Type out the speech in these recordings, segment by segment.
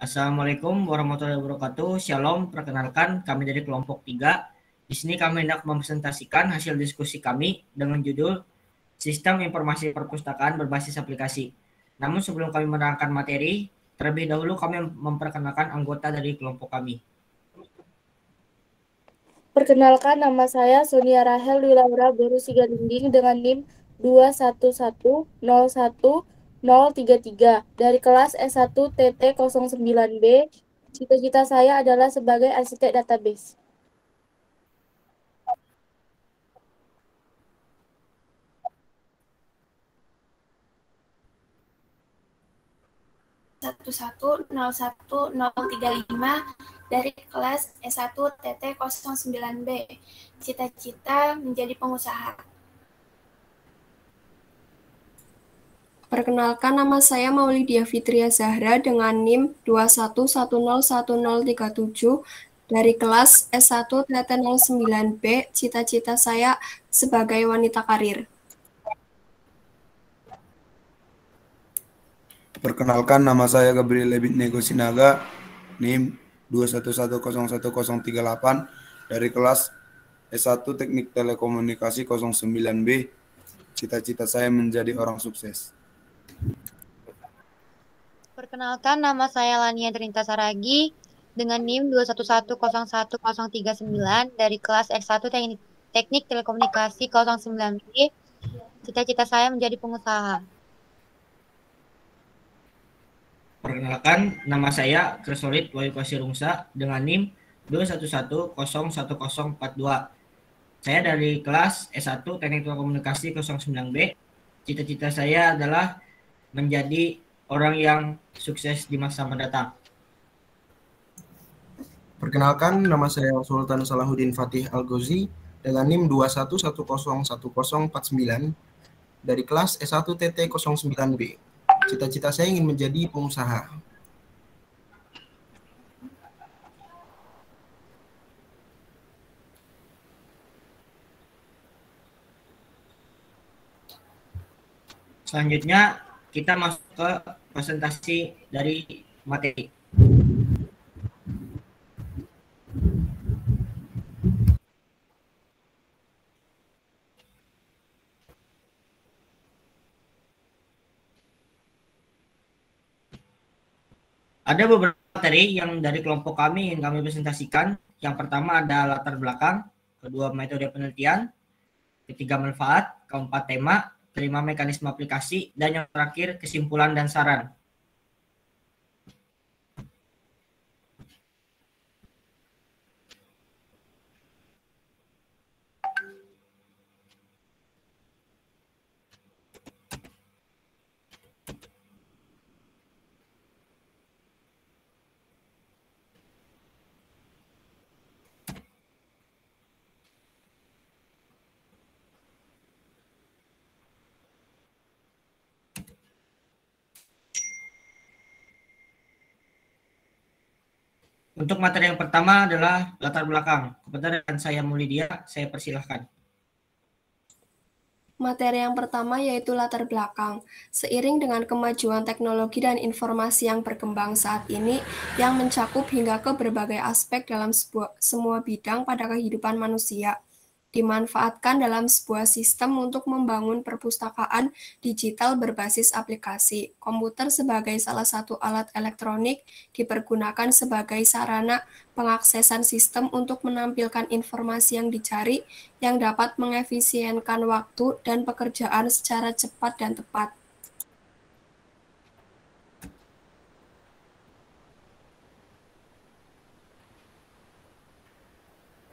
Assalamualaikum warahmatullahi wabarakatuh. Shalom, perkenalkan kami dari kelompok 3. Di sini kami hendak mempresentasikan hasil diskusi kami dengan judul Sistem Informasi Perpustakaan Berbasis Aplikasi. Namun sebelum kami menerangkan materi, terlebih dahulu kami memperkenalkan anggota dari kelompok kami. Perkenalkan, nama saya Sonia Rahel Dwi Laura Boru Sigalinding dengan NIM 211011033 dari kelas S1 TT09B. Cita-cita saya adalah sebagai arsitek database. dari kelas S1 TT09B. Cita-cita menjadi pengusaha. Perkenalkan, nama saya Maulidia Fitria Zahra dengan NIM 211011037 dari kelas S1 TT09B. Cita-cita saya sebagai wanita karir. Perkenalkan, nama saya Gabriel Lebit Nego Sinaga, NIM 211011038 dari kelas S1 Teknik Telekomunikasi 09B. Cita-cita saya menjadi orang sukses. Perkenalkan, nama saya Lania Trinta Saragi dengan NIM 211011039 dari kelas S1 Teknik Telekomunikasi 09B. Cita-cita saya menjadi pengusaha. Perkenalkan, nama saya Kresolit Wahyu Kasirungsa dengan NIM 211011042. Saya dari kelas S1 Teknik Telekomunikasi 09B. Cita-cita saya adalah menjadi orang yang sukses di masa mendatang. Perkenalkan, nama saya Sultan Salahuddin Fatih Al-Ghozi dengan NIM 2111049 dari kelas S1 TT09B. Cita-cita saya ingin menjadi pengusaha. Selanjutnya kita masuk ke presentasi dari materi. Ada beberapa materi yang dari kelompok kami yang kami presentasikan. Yang pertama ada latar belakang, kedua metode penelitian, ketiga manfaat, keempat tema, kelima mekanisme aplikasi, dan yang terakhir kesimpulan dan saran. Untuk materi yang pertama adalah latar belakang. Kepada rekan saya Maulidia, saya persilahkan. Materi yang pertama yaitu latar belakang. Seiring dengan kemajuan teknologi dan informasi yang berkembang saat ini, yang mencakup hingga ke berbagai aspek dalam semua bidang pada kehidupan manusia, dimanfaatkan dalam sebuah sistem untuk membangun perpustakaan digital berbasis aplikasi. Komputer sebagai salah satu alat elektronik dipergunakan sebagai sarana pengaksesan sistem untuk menampilkan informasi yang dicari yang dapat mengefisienkan waktu dan pekerjaan secara cepat dan tepat.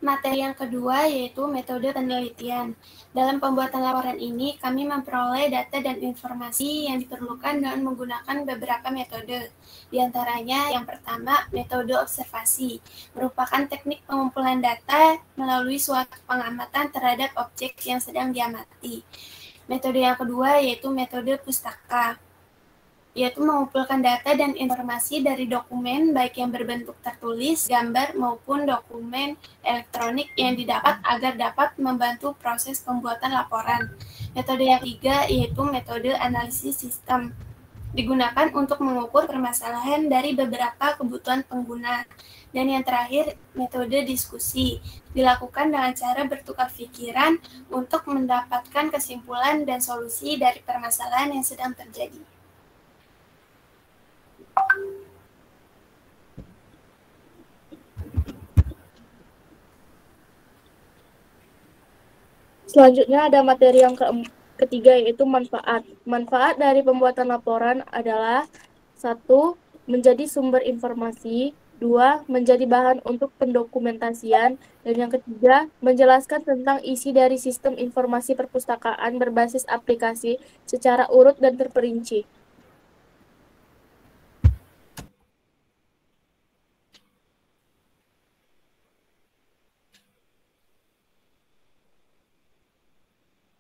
Materi yang kedua yaitu metode penelitian. Dalam pembuatan laporan ini, kami memperoleh data dan informasi yang diperlukan dengan menggunakan beberapa metode. Di antaranya, yang pertama, metode observasi, merupakan teknik pengumpulan data melalui suatu pengamatan terhadap objek yang sedang diamati. Metode yang kedua yaitu metode pustaka, yaitu mengumpulkan data dan informasi dari dokumen baik yang berbentuk tertulis, gambar, maupun dokumen elektronik yang didapat agar dapat membantu proses pembuatan laporan. Metode yang ketiga yaitu metode analisis sistem, digunakan untuk mengukur permasalahan dari beberapa kebutuhan pengguna. Dan yang terakhir, metode diskusi dilakukan dengan cara bertukar pikiran untuk mendapatkan kesimpulan dan solusi dari permasalahan yang sedang terjadi. Selanjutnya ada materi yang ketiga, yaitu manfaat. Manfaat dari pembuatan laporan adalah 1. Menjadi sumber informasi, 2. Menjadi bahan untuk pendokumentasian, dan yang ketiga, menjelaskan tentang isi dari sistem informasi perpustakaan berbasis aplikasi secara urut dan terperinci.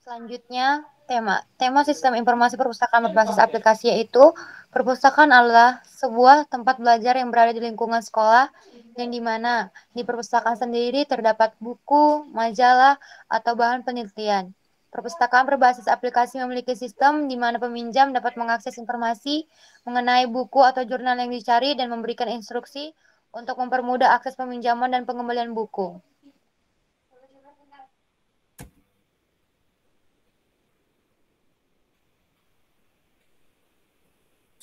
Selanjutnya, tema sistem informasi perpustakaan berbasis aplikasi yaitu perpustakaan adalah sebuah tempat belajar yang berada di lingkungan sekolah yang dimana di perpustakaan sendiri terdapat buku, majalah, atau bahan penelitian. Perpustakaan berbasis aplikasi memiliki sistem di mana peminjam dapat mengakses informasi mengenai buku atau jurnal yang dicari dan memberikan instruksi untuk mempermudah akses peminjaman dan pengembalian buku.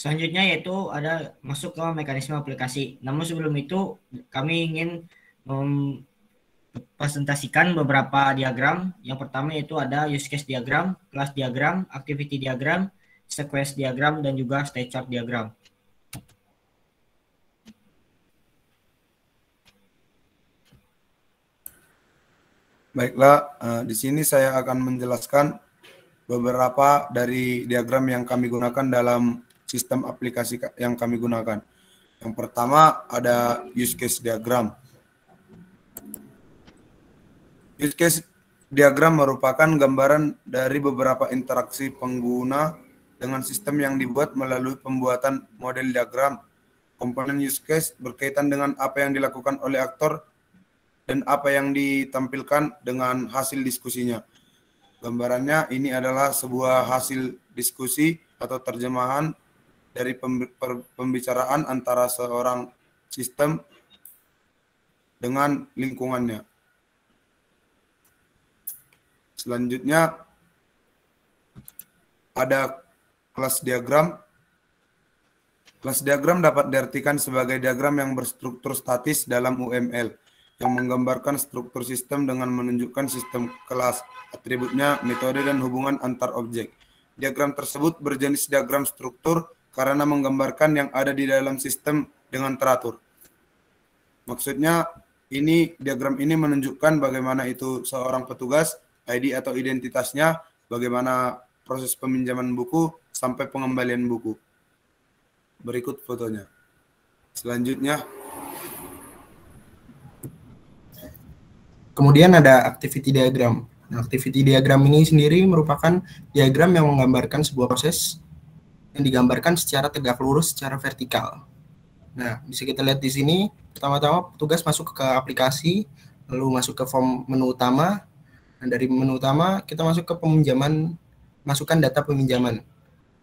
Selanjutnya yaitu ada masuk ke mekanisme aplikasi. Namun sebelum itu kami ingin presentasikan beberapa diagram. Yang pertama yaitu ada use case diagram, class diagram, activity diagram, sequence diagram, dan juga state chart diagram. Baiklah, di sini saya akan menjelaskan beberapa dari diagram yang kami gunakan dalam sistem aplikasi yang kami gunakan. Yang pertama ada use case diagram. Use case diagram merupakan gambaran dari beberapa interaksi pengguna dengan sistem yang dibuat melalui pembuatan model diagram. Komponen use case berkaitan dengan apa yang dilakukan oleh aktor dan apa yang ditampilkan dengan hasil diskusinya. Gambarannya ini adalah sebuah hasil diskusi atau terjemahan dari pembicaraan antara seorang sistem dengan lingkungannya. Selanjutnya ada kelas diagram. Kelas diagram dapat diartikan sebagai diagram yang berstruktur statis dalam UML, yang menggambarkan struktur sistem dengan menunjukkan sistem kelas, atributnya, metode, dan hubungan antar objek. Diagram tersebut berjenis diagram struktur karena menggambarkan yang ada di dalam sistem dengan teratur. Maksudnya, diagram ini menunjukkan bagaimana itu seorang petugas, ID atau identitasnya, bagaimana proses peminjaman buku, sampai pengembalian buku. Berikut fotonya. Selanjutnya, kemudian ada activity diagram. Nah, activity diagram ini sendiri merupakan diagram yang menggambarkan sebuah proses yang digambarkan secara tegak lurus, secara vertikal. Nah, bisa kita lihat di sini, pertama-tama petugas masuk ke aplikasi, lalu masuk ke form menu utama. Nah, dari menu utama kita masuk ke peminjaman, masukkan data peminjaman.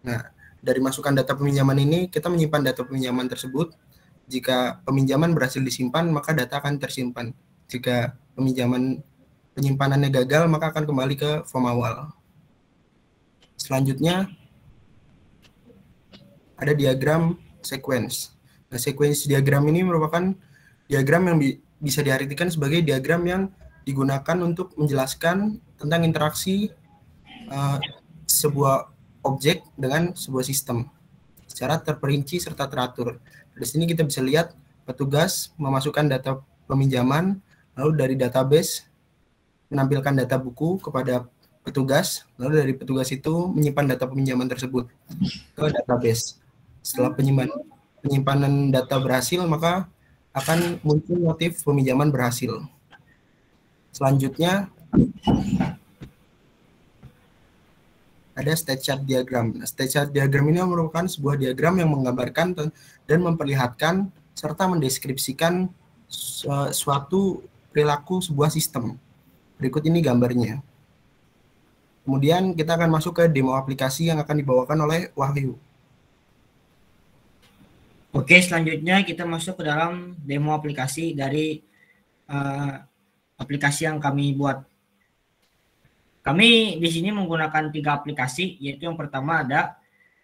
Nah, dari masukkan data peminjaman ini, kita menyimpan data peminjaman tersebut. Jika peminjaman berhasil disimpan, maka data akan tersimpan. Jika penyimpanannya gagal, maka akan kembali ke form awal. Selanjutnya, ada diagram sequence. Nah, sequence diagram ini merupakan diagram yang bisa diartikan sebagai diagram yang digunakan untuk menjelaskan tentang interaksi sebuah objek dengan sebuah sistem secara terperinci serta teratur. Di sini kita bisa lihat petugas memasukkan data peminjaman, lalu dari database menampilkan data buku kepada petugas, lalu dari petugas itu menyimpan data peminjaman tersebut ke database. Setelah penyimpanan data berhasil, maka akan muncul notif peminjaman berhasil. Selanjutnya, ada state chart diagram. Nah, state chart diagram ini merupakan sebuah diagram yang menggambarkan dan memperlihatkan serta mendeskripsikan suatu perilaku sebuah sistem. Berikut ini gambarnya. Kemudian kita akan masuk ke demo aplikasi yang akan dibawakan oleh Wahyu. Oke, selanjutnya kita masuk ke dalam demo aplikasi dari aplikasi yang kami buat. Kami di sini menggunakan 3 aplikasi, yaitu yang pertama ada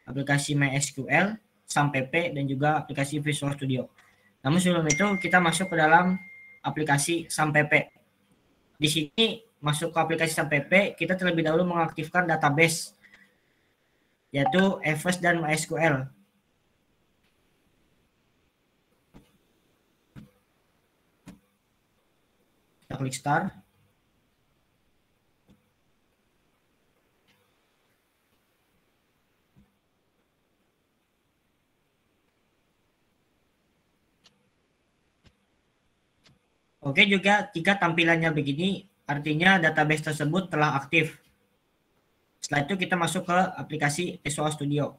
aplikasi MySQL, SAMPP, dan juga aplikasi Visual Studio. Namun sebelum itu kita masuk ke dalam aplikasi SAMPP. Di sini masuk ke aplikasi SAMPP, kita terlebih dahulu mengaktifkan database, yaitu Everest dan MySQL. Kita klik Start. Oke, juga jika tampilannya begini, artinya database tersebut telah aktif. Setelah itu kita masuk ke aplikasi Visual Studio.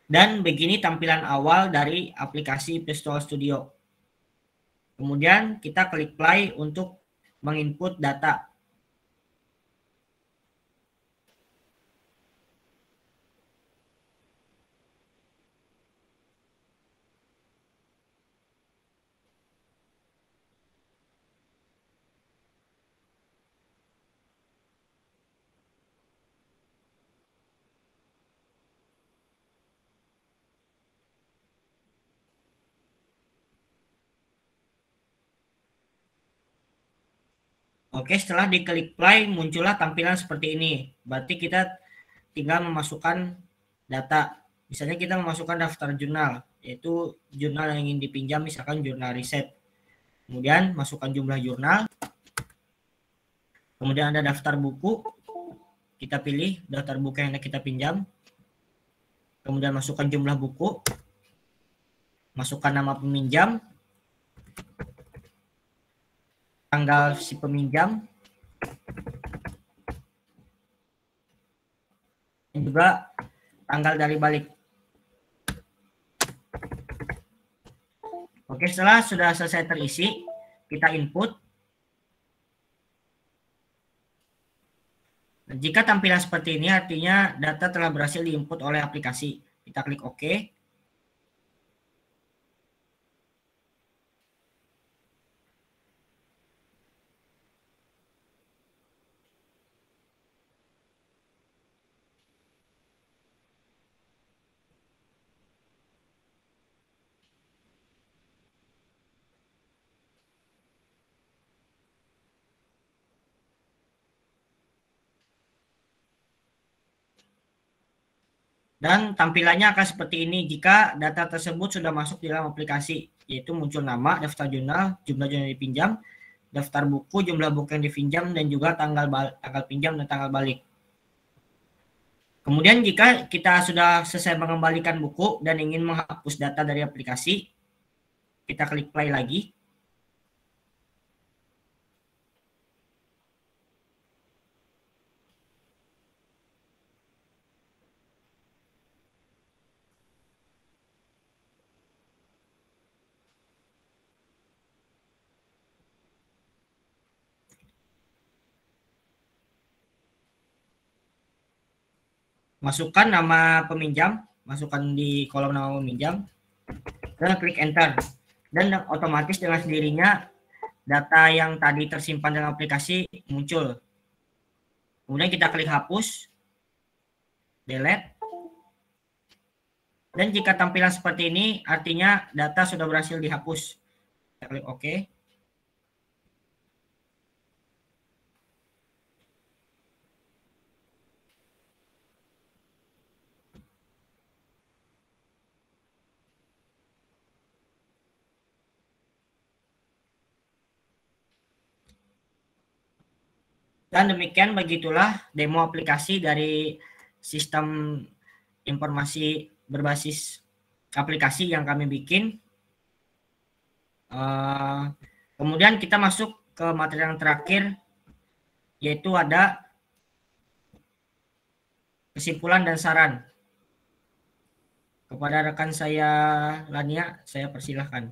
Dan begini tampilan awal dari aplikasi Visual Studio. Kemudian kita klik play untuk menginput data. Oke, setelah diklik play muncullah tampilan seperti ini. Berarti kita tinggal memasukkan data. Misalnya kita memasukkan daftar jurnal, yaitu jurnal yang ingin dipinjam, misalkan jurnal riset. Kemudian masukkan jumlah jurnal. Kemudian ada daftar buku. Kita pilih daftar buku yang kita pinjam. Kemudian masukkan jumlah buku. Masukkan nama peminjam. Tanggal si peminjam, dan juga tanggal dari balik. Oke, setelah sudah selesai terisi, kita input. Jika tampilan seperti ini, artinya data telah berhasil diinput oleh aplikasi. Kita klik OK. Dan tampilannya akan seperti ini jika data tersebut sudah masuk di dalam aplikasi, yaitu muncul nama, daftar jurnal, jumlah jurnal yang dipinjam, daftar buku, jumlah buku yang dipinjam, dan juga tanggal pinjam dan tanggal balik. Kemudian jika kita sudah selesai mengembalikan buku dan ingin menghapus data dari aplikasi, kita klik play lagi. Masukkan nama peminjam, masukkan di kolom nama peminjam, dan klik enter. Dan otomatis dengan sendirinya data yang tadi tersimpan dalam aplikasi muncul. Kemudian kita klik hapus, delete. Dan jika tampilan seperti ini, artinya data sudah berhasil dihapus. Kita klik OK. Dan demikian begitulah demo aplikasi dari sistem informasi berbasis aplikasi yang kami bikin. Kemudian kita masuk ke materi yang terakhir, yaitu ada kesimpulan dan saran. Kepada rekan saya Lania, saya persilahkan.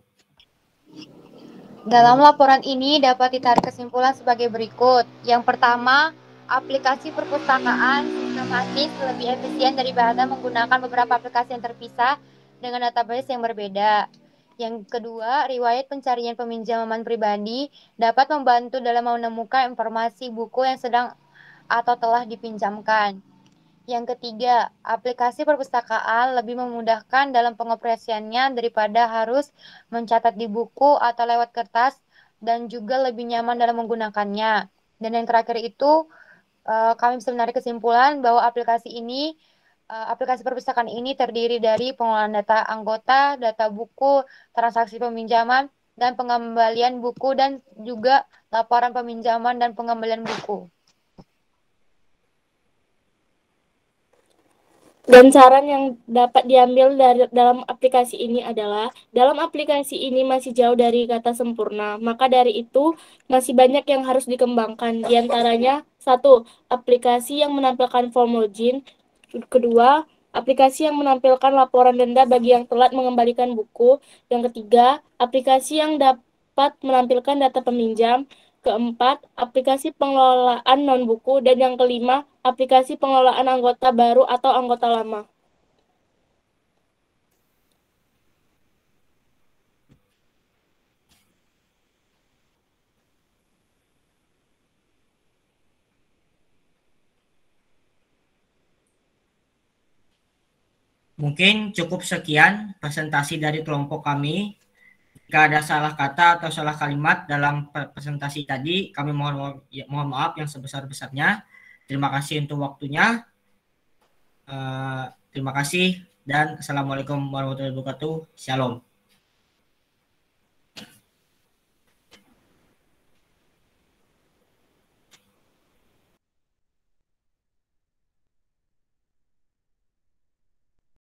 Dalam laporan ini dapat ditarik kesimpulan sebagai berikut. Yang pertama, aplikasi perpustakaan otomatis lebih efisien daripada menggunakan beberapa aplikasi yang terpisah dengan database yang berbeda. Yang kedua, riwayat pencarian peminjaman pribadi dapat membantu dalam menemukan informasi buku yang sedang atau telah dipinjamkan. Yang ketiga, aplikasi perpustakaan lebih memudahkan dalam pengoperasiannya daripada harus mencatat di buku atau lewat kertas dan juga lebih nyaman dalam menggunakannya. Dan yang terakhir itu, kami bisa menarik kesimpulan bahwa aplikasi perpustakaan ini terdiri dari pengolahan data anggota, data buku, transaksi peminjaman, dan pengembalian buku, dan juga laporan peminjaman dan pengembalian buku. Dan saran yang dapat diambil dalam aplikasi ini adalah, dalam aplikasi ini masih jauh dari kata sempurna, maka dari itu masih banyak yang harus dikembangkan. Di antaranya, 1. Aplikasi yang menampilkan form login. Kedua, aplikasi yang menampilkan laporan denda bagi yang telat mengembalikan buku. Yang ketiga, aplikasi yang dapat menampilkan data peminjam. Keempat, aplikasi pengelolaan non-buku. Dan yang kelima, aplikasi pengelolaan anggota baru atau anggota lama. Mungkin cukup sekian presentasi dari kelompok kami. Jika ada salah kata atau salah kalimat dalam presentasi tadi, kami mohon maaf yang sebesar-besarnya. Terima kasih untuk waktunya. Terima kasih dan Assalamualaikum warahmatullahi wabarakatuh. Shalom.